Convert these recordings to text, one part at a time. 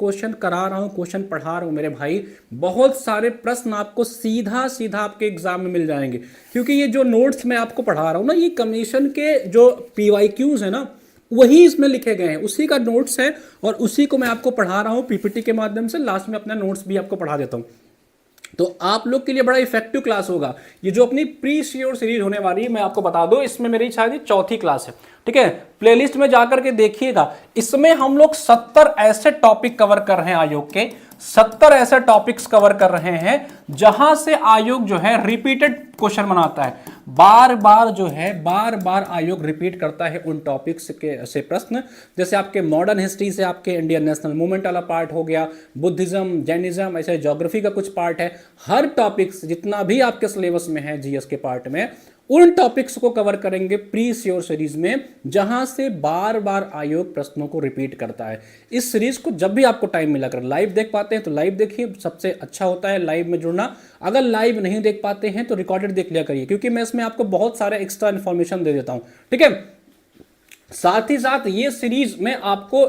Question करा रहा हूं, क्वेश्चन पढ़ा रहा हूं मेरे भाई, बहुत सारे प्रश्न आपको सीधा सीधा आपके एग्जाम में मिल जाएंगे, क्योंकि ये जो नोट्स मैं आपको पढ़ा रहा हूं ना, ये कमीशन के जो पीवाईक्यूज है ना, वही इसमें लिखे गए हैं, उसी का नोट्स है और उसी को मैं आपको पढ़ा रहा हूं पीपीटी के माध्यम से। लास्ट में अपना नोट्स भी आपको पढ़ा देता हूं, तो आप लोग के लिए बड़ा इफेक्टिव क्लास होगा। ये जो अपनी प्री श्योर सीरीज होने वाली है, मैं आपको बता दूं, इसमें मेरी शायद चौथी क्लास है, ठीक है। प्लेलिस्ट में जाकर के देखिएगा, इसमें हम लोग 70 ऐसे टॉपिक कवर कर रहे हैं, आयोग के 70 ऐसे टॉपिक्स कवर कर रहे हैं जहां से आयोग जो है रिपीटेड क्वेश्चन बनाता है, बार बार जो है बार बार आयोग रिपीट करता है उन टॉपिक्स के से प्रश्न। जैसे आपके मॉडर्न हिस्ट्री से आपके इंडियन नेशनल मूवमेंट वाला पार्ट हो गया, बुद्धिज्म, जैनिज्म, ऐसे ज्योग्राफी का कुछ पार्ट है। हर टॉपिक्स जितना भी आपके सिलेबस में है जीएस के पार्ट में, उन टॉपिक्स को कवर करेंगे प्री श्योर सीरीज में, जहां से बार बार आयोग प्रश्नों को रिपीट करता है। इस सीरीज को जब भी आपको टाइम मिला कर लाइव देख पाते हैं तो लाइव देखिए, सबसे अच्छा होता है लाइव में जुड़ना। अगर लाइव नहीं देख पाते हैं तो रिकॉर्डेड देख लिया करिए, क्योंकि मैं इसमें आपको बहुत सारे एक्स्ट्रा इंफॉर्मेशन दे देता हूं, ठीक है। साथ ही साथ ये सीरीज में आपको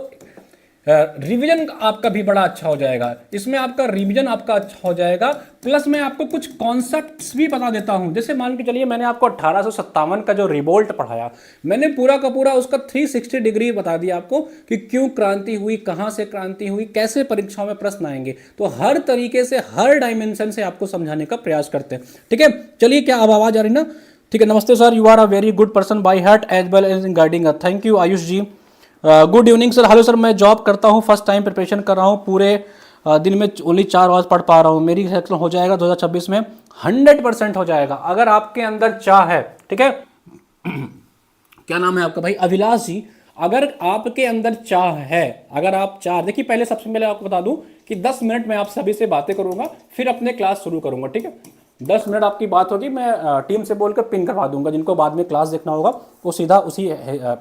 रिवीजन आपका भी बड़ा अच्छा हो जाएगा, इसमें आपका रिवीजन आपका अच्छा हो जाएगा, प्लस मैं आपको कुछ कॉन्सेप्ट्स भी बता देता हूं। जैसे मान के चलिए, मैंने आपको 1857 का जो रिवोल्ट पढ़ाया, मैंने पूरा का पूरा उसका 360 डिग्री बता दिया आपको कि क्यों क्रांति हुई, कहां से क्रांति हुई, कैसे परीक्षाओं में प्रश्न आएंगे। तो हर तरीके से, हर डायमेंशन से आपको समझाने का प्रयास करते हैं, ठीक है। चलिए, क्या अब आवाज आ रही ना? ठीक है। नमस्ते sir, you are a very good person by heart as well as in guiding us. Thank you Ayush ji. Good evening sir. Hello sir, मैं जॉब करता हूँ, फर्स्ट टाइम प्रिपरेशन कर रहा हूँ, पूरे दिन में ओनली 4 आवर्स पढ़ पा रहा हूँ। मेरी सिलेक्शन हो जाएगा 2026 में? 100% हो जाएगा, अगर आपके अंदर चाह है, ठीक है। क्या नाम है आपका भाई? अभिलाष जी। अगर आपके अंदर चाह है, अगर आप चाह, देखिए पहले सबसे पहले आपको बता दूं कि 10 मिनट में आप सभी से बातें करूंगा, फिर अपने क्लास शुरू करूंगा, ठीक है। 10 मिनट आपकी बात होगी, मैं टीम से बोलकर पिन करवा दूंगा, जिनको बाद में क्लास देखना होगा वो सीधा उसी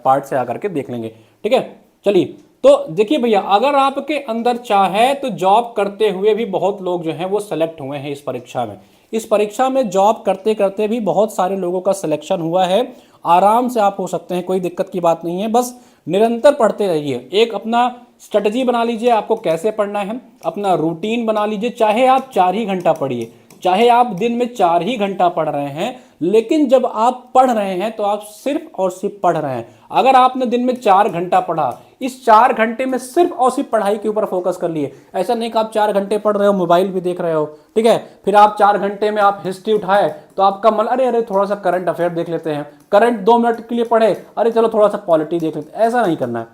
पार्ट से आकर के देख लेंगे, ठीक है। चलिए, तो देखिए भैया, अगर आपके अंदर चाह है तो जॉब करते हुए भी बहुत लोग जो हैं वो सेलेक्ट हुए हैं इस परीक्षा में। इस परीक्षा में जॉब करते करते भी बहुत सारे लोगों का सिलेक्शन हुआ है। आराम से आप हो सकते हैं, कोई दिक्कत की बात नहीं है, बस निरंतर पढ़ते रहिए। एक अपना स्ट्रेटजी बना लीजिए, आपको कैसे पढ़ना है, अपना रूटीन बना लीजिए। चाहे आप 4 ही घंटा पढ़िए, चाहे आप दिन में 4 ही घंटा पढ़ रहे हैं, लेकिन जब आप पढ़ रहे हैं तो आप सिर्फ और सिर्फ पढ़ रहे हैं। अगर आपने दिन में 4 घंटा पढ़ा, इस 4 घंटे में सिर्फ और सिर्फ पढ़ाई के ऊपर फोकस कर लिए। ऐसा नहीं कि आप 4 घंटे पढ़ रहे हो, मोबाइल भी देख रहे हो, ठीक है। फिर आप 4 घंटे में आप हिस्ट्री उठाए तो आपका मन, अरे अरे थोड़ा सा करंट अफेयर देख लेते हैं, करंट 2 मिनट के लिए पढ़े, अरे चलो थोड़ा सा पॉलिटी देख लेते हैं। ऐसा नहीं करना है।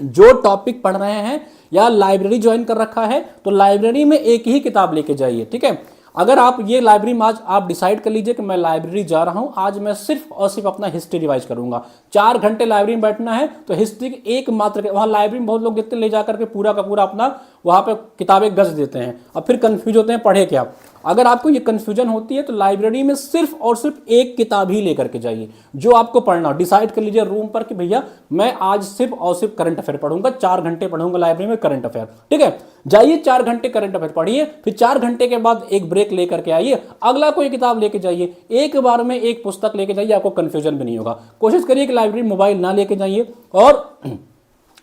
जो टॉपिक पढ़ रहे हैं या लाइब्रेरी ज्वाइन कर रखा है तो लाइब्रेरी में एक ही किताब लेके जाइए, ठीक है। अगर आप ये लाइब्रेरी में आज आप डिसाइड कर लीजिए कि मैं लाइब्रेरी जा रहा हूं, आज मैं सिर्फ और सिर्फ अपना हिस्ट्री रिवाइज करूंगा। 4 घंटे लाइब्रेरी में बैठना है तो हिस्ट्री की एकमात्र, वहां लाइब्रेरी में बहुत लोग देखते ले जाकर के पूरा का पूरा अपना वहां पे किताबें गज देते हैं और फिर कंफ्यूज होते हैं पढ़े क्या। अगर आपको ये कंफ्यूजन होती है तो लाइब्रेरी में सिर्फ और सिर्फ एक किताब ही लेकर के जाइए जो आपको पढ़ना। डिसाइड कर लीजिए रूम पर कि भैया मैं आज सिर्फ और सिर्फ करंट अफेयर पढ़ूंगा, 4 घंटे पढ़ूंगा लाइब्रेरी में करंट अफेयर, ठीक है। जाइए 4 घंटे करंट अफेयर पढ़िए, फिर 4 घंटे के बाद एक ब्रेक लेकर के आइए, अगला कोई किताब लेके जाइए, एक बार में एक पुस्तक लेके जाइए, आपको कंफ्यूजन भी नहीं होगा। कोशिश करिए कि लाइब्रेरी मोबाइल ना लेके जाइए, और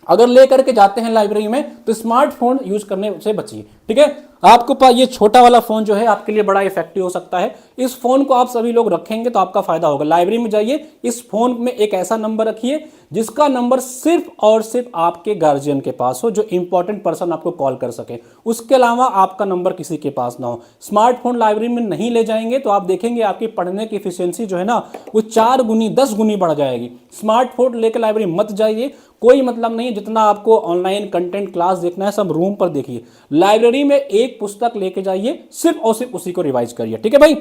अगर लेकर के जाते हैं लाइब्रेरी में तो स्मार्टफोन यूज करने से बचिए, ठीक है। आपको पास ये छोटा वाला फोन जो है आपके लिए बड़ा इफेक्टिव हो सकता है। इस फोन को आप सभी लोग रखेंगे तो आपका फायदा होगा। लाइब्रेरी में जाइए, इस फोन में एक ऐसा नंबर रखिए जिसका नंबर सिर्फ और सिर्फ आपके गार्जियन के पास हो, जो इंपॉर्टेंट पर्सन आपको कॉल कर सके, उसके अलावा आपका नंबर किसी के पास ना हो। स्मार्टफोन लाइब्रेरी में नहीं ले जाएंगे तो आप देखेंगे आपकी पढ़ने की एफिशिएंसी जो है ना वो 4 गुनी 10 गुनी बढ़ जाएगी। स्मार्टफोन लेकर लाइब्रेरी मत जाइए, कोई मतलब नहीं है। जितना आपको ऑनलाइन कंटेंट क्लास देखना है सब रूम पर देखिए, लाइब्रेरी में एक पुस्तक लेके जाइए, सिर्फ और सिर्फ उसी को रिवाइज करिए, ठीक है भाई।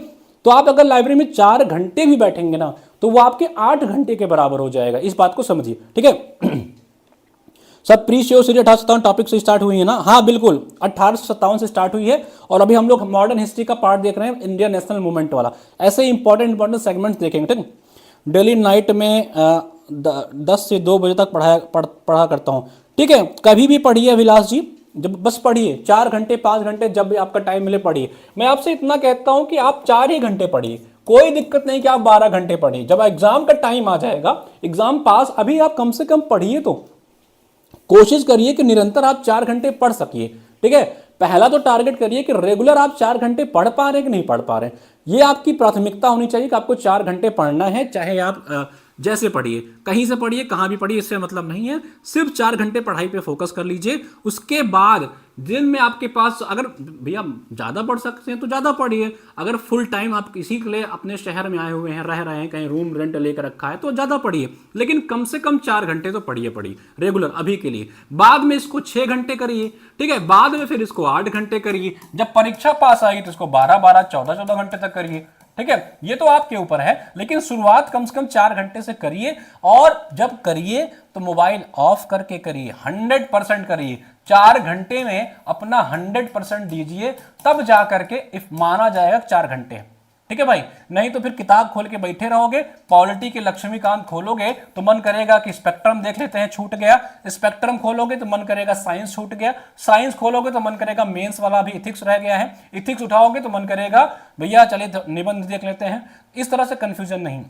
तो आप अगर लाइब्रेरी में 4 घंटे भी बैठेंगे ना तो वो आपके 8 घंटे के बराबर हो जाएगा, इस बात को समझिए, ठीक है। सब प्री श्योर सीरीज 1857 टॉपिक से स्टार्ट हुई है ना? हाँ बिल्कुल, 1857 से स्टार्ट हुई है और अभी हम लोग मॉडर्न हिस्ट्री का पार्ट देख रहे हैं, इंडियन नेशनल मूवमेंट वाला। ऐसे इंपॉर्टेंट सेगमेंट्स देखेंगे, ठीक। डेली नाइट में 10 से 2 बजे तक पढ़ा करता हूँ, ठीक है। कभी भी पढ़िए अभिलाष जी, जब बस पढ़िए 4 घंटे 5 घंटे जब भी आपका टाइम मिले पढ़िए। मैं आपसे इतना कहता हूं कि आप 4 ही घंटे पढ़िए, कोई दिक्कत नहीं कि आप 12 घंटे पढ़िए। जब एग्जाम का टाइम आ जाएगा, एग्जाम पास, अभी आप कम से कम पढ़िए तो कोशिश करिए कि निरंतर आप 4 घंटे पढ़ सकिए। ठीक है, पहला तो टारगेट करिए कि रेगुलर आप 4 घंटे पढ़ पा रहे हैं कि नहीं पढ़ पा रहे हैं। ये आपकी प्राथमिकता होनी चाहिए कि आपको 4 घंटे पढ़ना है, चाहे आप जैसे पढ़िए, कहीं से पढ़िए, कहाँ भी पढ़िए, इससे मतलब नहीं है। सिर्फ 4 घंटे पढ़ाई पे फोकस कर लीजिए। उसके बाद दिन में आपके पास अगर भैया ज़्यादा पढ़ सकते हैं तो ज़्यादा पढ़िए। अगर फुल टाइम आप किसी के लिए अपने शहर में आए हुए हैं, रह रहे हैं, कहीं रूम रेंट लेकर रखा है तो ज़्यादा पढ़िए, लेकिन कम से कम 4 घंटे तो पढ़िए रेगुलर अभी के लिए। बाद में इसको 6 घंटे करिए। ठीक है, बाद में फिर इसको 8 घंटे करिए। जब परीक्षा पास आएगी तो इसको 12-12, 14-14 घंटे तक करिए। ठीक है, ये तो आपके ऊपर है, लेकिन शुरुआत कम से कम 4 घंटे से करिए। और जब करिए तो मोबाइल ऑफ करके करिए, 100% करिए। 4 घंटे में अपना 100% दीजिए, तब जा करके इफ माना जाएगा 4 घंटे। ठीक है भाई, नहीं तो फिर किताब खोल के बैठे रहोगे, पॉलिटी के लक्ष्मीकांत खोलोगे तो मन करेगा कि स्पेक्ट्रम देख लेते हैं, छूट गया। स्पेक्ट्रम खोलोगे तो मन करेगा साइंस छूट गया। साइंस खोलोगे तो मन करेगा मेंस वाला भी इथिक्स रह गया है। इथिक्स उठाओगे तो मन करेगा भैया चलिए निबंध देख लेते हैं। इस तरह से कंफ्यूजन नहीं।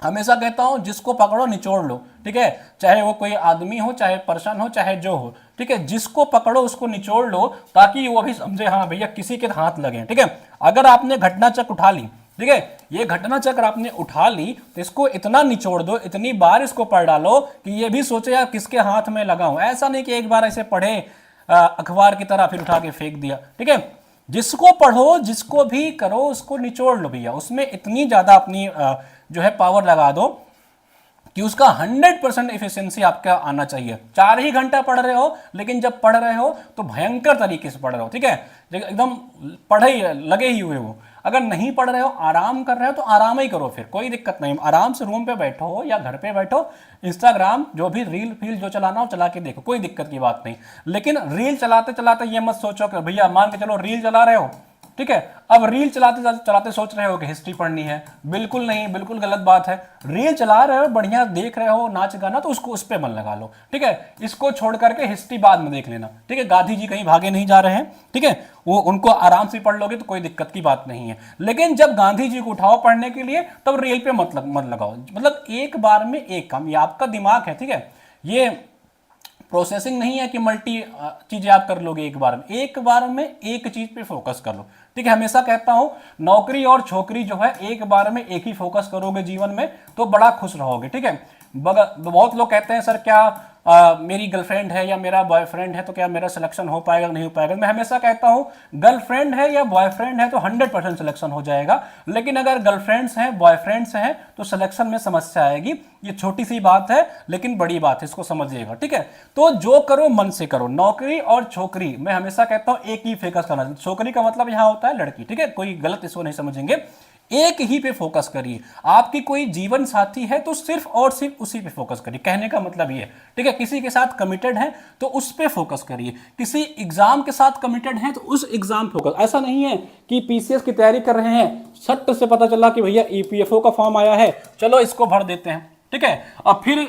हमेशा कहता हूं जिसको पकड़ो निचोड़ लो। ठीक है, चाहे वो कोई आदमी हो, चाहे पर्सन हो, चाहे जो हो। ठीक है, जिसको पकड़ो उसको निचोड़ लो, ताकि वो भी समझे हाँ भैया किसी के हाथ लगे। ठीक है, अगर आपने घटना चक्र उठा ली, ठीक है, ये घटना चक्र आपने उठा ली तो इसको इतना निचोड़ दो, इतनी बार इसको पढ़ डालो कि ये भी सोचे यार किसके हाथ में लगाऊं। ऐसा नहीं कि एक बार ऐसे पढ़े अखबार की तरह फिर उठा के फेंक दिया। ठीक है, जिसको पढ़ो, जिसको भी करो, उसको निचोड़ लो भैया। उसमें इतनी ज्यादा अपनी जो है पावर लगा दो कि उसका 100% एफिशिएंसी आपका आना चाहिए। 4 ही घंटा पढ़ रहे हो, लेकिन जब पढ़ रहे हो तो भयंकर तरीके से पढ़ रहे हो। ठीक है, एकदम पढ़े ही लगे ही हुए हो। अगर नहीं पढ़ रहे हो, आराम कर रहे हो तो आराम ही करो, फिर कोई दिक्कत नहीं। आराम से रूम पे बैठो हो या घर पे बैठो, इंस्टाग्राम जो भी रील फील जो चलाना हो चला के देखो, कोई दिक्कत की बात नहीं। लेकिन रील चलाते चलाते ये मत सोचो कि भैया मान के चलो रील चला रहे हो, ठीक है, अब रील चलाते चलाते सोच रहे हो कि हिस्ट्री पढ़नी है। बिल्कुल नहीं, बिल्कुल गलत बात है। रील चला रहे हो, बढ़िया देख रहे हो नाच गाना, तो उसको उस पर मन लगा लो। ठीक है, इसको छोड़ करके हिस्ट्री बाद में देख लेना। ठीक है, गांधी जी कहीं भागे नहीं जा रहे हैं। ठीक है, वो उनको आराम से पढ़ लोगे तो कोई दिक्कत की बात नहीं है। लेकिन जब गांधी जी को उठाओ पढ़ने के लिए, तब रील पे मत लगाओ। मतलब एक बार में एक काम, ये आपका दिमाग है। ठीक है, ये प्रोसेसिंग नहीं है कि मल्टी चीजें आप कर लोगे एक बार में। एक बार में एक चीज पे फोकस कर लो। ठीक है, हमेशा कहता हूं नौकरी और छोकरी जो है एक बार में एक ही फोकस करोगे जीवन में तो बड़ा खुश रहोगे। ठीक है, बहुत लोग कहते हैं सर क्या मेरी गर्लफ्रेंड है या मेरा बॉयफ्रेंड है तो क्या मेरा सिलेक्शन हो पाएगा नहीं हो पाएगा। मैं हमेशा कहता हूं गर्लफ्रेंड है या बॉयफ्रेंड है तो 100% सिलेक्शन हो जाएगा। लेकिन अगर गर्लफ्रेंड्स हैं, बॉयफ्रेंड्स हैं तो सिलेक्शन में समस्या आएगी। ये छोटी सी बात है लेकिन बड़ी बात है, इसको समझिएगा। ठीक है, तो जो करो मन से करो। नौकरी और छोकरी मैं हमेशा कहता हूं एक ही फोकस करना। छोकरी का मतलब यहां होता है लड़की। ठीक है, कोई गलत इसको नहीं समझेंगे। एक ही पे फोकस करिए। आपकी कोई जीवन साथी है तो सिर्फ और सिर्फ उसी पे फोकस करिए। कहने का मतलब ये, ठीक है, किसी के साथ कमिटेड है तो उस पे फोकस करिए। किसी एग्जाम के साथ कमिटेड है तो उस एग्जाम फोकस। ऐसा नहीं है कि पीसीएस की तैयारी कर रहे हैं, सट से पता चला कि भैया ईपीएफओ का फॉर्म आया है, चलो इसको भर देते हैं। ठीक है, और फिर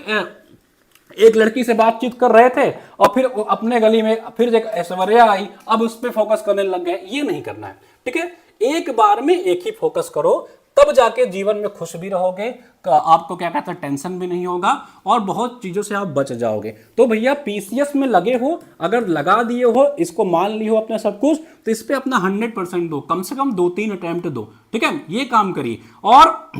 एक लड़की से बातचीत कर रहे थे और फिर अपने गली में फिर एक ऐश्वर्या आई, अब उस पर फोकस करने लग गए। ये नहीं करना है। ठीक है, एक बार में एक ही फोकस करो, तब जाके जीवन में खुश भी रहोगे, आपको क्या कहते हैं टेंशन भी नहीं होगा और बहुत चीजों से आप बच जाओगे। तो भैया पीसीएस में लगे हो, अगर लगा दिए हो, इसको मान ली हो अपना सब कुछ, तो इस पे अपना 100% दो, कम से कम 2-3 अटेम्प्ट दो। ठीक है, ये काम करिए और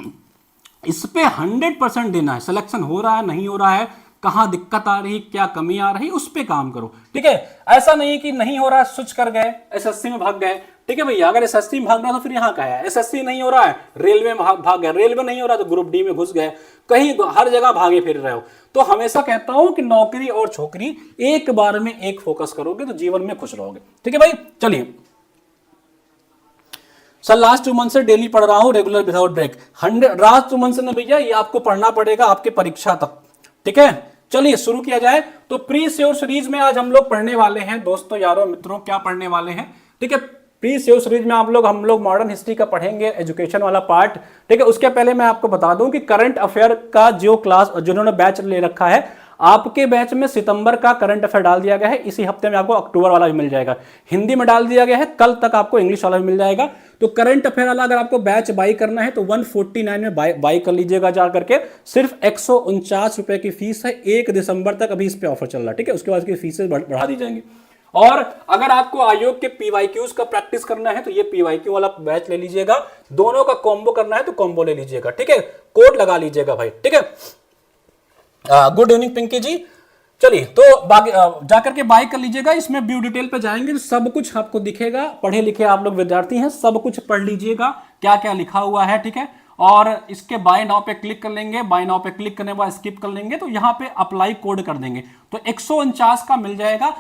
इस पे 100% देना है। सिलेक्शन हो रहा है नहीं हो रहा है, कहां दिक्कत आ रही, क्या कमी आ रही, उस पे काम करो। ठीक है, ऐसा नहीं कि नहीं हो रहा स्विच कर गए, एसएससी में भाग गए। ठीक है भैया, अगर एसएससी में भागना तो फिर यहाँ का है। एसएससी नहीं हो रहा है, रेलवे में भाग गए, रेलवे नहीं हो रहा तो ग्रुप डी में घुस गए, कहीं हर जगह भागे फिर रहे हो। तो हमेशा कहता हूं कि नौकरी और छोकरी एक बार में एक फोकस करोगे तो जीवन में खुश रहोगे। ठीक है भाई, चलिए। सर लास्ट 2 मंथ से डेली पढ़ रहा हूं regular without break. 100 last 2 month से ना भैया, ये आपको पढ़ना पड़ेगा आपके परीक्षा तक। ठीक है, चलिए शुरू किया जाए। तो प्री श्योर सीरीज में आज हम लोग पढ़ने वाले हैं दोस्तों, यारों, मित्रों, क्या पढ़ने वाले हैं। ठीक है, प्री श्योर सीरीज में हम लोग मॉडर्न हिस्ट्री का पढ़ेंगे, एजुकेशन वाला पार्ट। ठीक है, उसके पहले मैं आपको बता दूं कि करंट अफेयर का जो क्लास जिन्होंने बैच ले रखा है, आपके बैच में सितंबर का करंट अफेयर डाल दिया गया है, इसी हफ्ते में आपको अक्टूबर वाला भी मिल जाएगा। हिंदी में डाल दिया गया है, कल तक आपको इंग्लिश वाला भी मिल जाएगा। तो करंट अफेयर वाला अगर आपको बैच बाई करना है तो 149 में बाई कर लीजिएगा जा करके। सिर्फ 149 रुपए की फीस है, 1 दिसंबर तक अभी इस पे ऑफर चल रहा है, ठीक है। उसके बाद की फीसें बढ़ा दी जाएंगी। और अगर आपको आयोग के पीवाईक्यूज का प्रैक्टिस करना है तो ये पीवाईक्यू वाला बैच ले लीजिएगा। दोनों का कॉम्बो करना है तो कॉम्बो ले लीजिएगा, ठीक है। कोड लगा लीजिएगा भाई, ठीक है। गुड इवनिंग पिंकी जी। चलिए तो जाकर के बाय कर लीजिएगा। इसमें व्यू डिटेल पे जाएंगे तो सब कुछ आपको दिखेगा। पढ़े लिखे आप लोग विद्यार्थी हैं, सब कुछ पढ़ लीजिएगा क्या क्या लिखा हुआ है, ठीक है। और इसके बाय नाउ पे क्लिक कर लेंगे। बाय नाउ पे क्लिक करने के बाद स्किप कर लेंगे तो यहाँ पे अप्लाई कोड कर देंगे तो 149 का मिल जाएगा।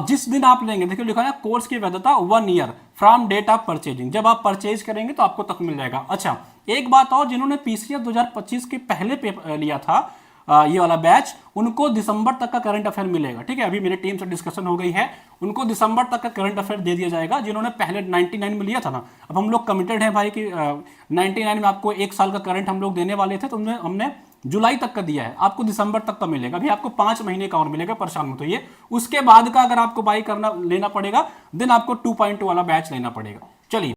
जिस दिन आप लेंगे, देखिए लिखा है कोर्स की वैधता 1 year from date of purchasing. जब आप परचेज करेंगे तो आपको तक मिल जाएगा। अच्छा, एक बात और, जिन्होंने पीसीएस 2025 के पहले पेपर लिया था ये वाला बैच, उनको दिसंबर तक का करंट अफेयर मिलेगा, ठीक है। अभी मेरे टीम से डिस्कशन हो गई है, उनको दिसंबर तक का करंट अफेयर दे दिया जाएगा। जिन्होंने पहले 99 में लिया था ना, अब हम लोग कमिटेड हैं भाई कि 99 में आपको 1 साल का करंट हम लोग देने वाले थे, तो हमने जुलाई तक का दिया है, आपको दिसंबर तक का मिलेगा। अभी आपको 5 महीने का और मिलेगा, परेशान मत होइए। उसके बाद का अगर आपको बाई करना लेना पड़ेगा देन आपको 2.2 वाला बैच लेना पड़ेगा।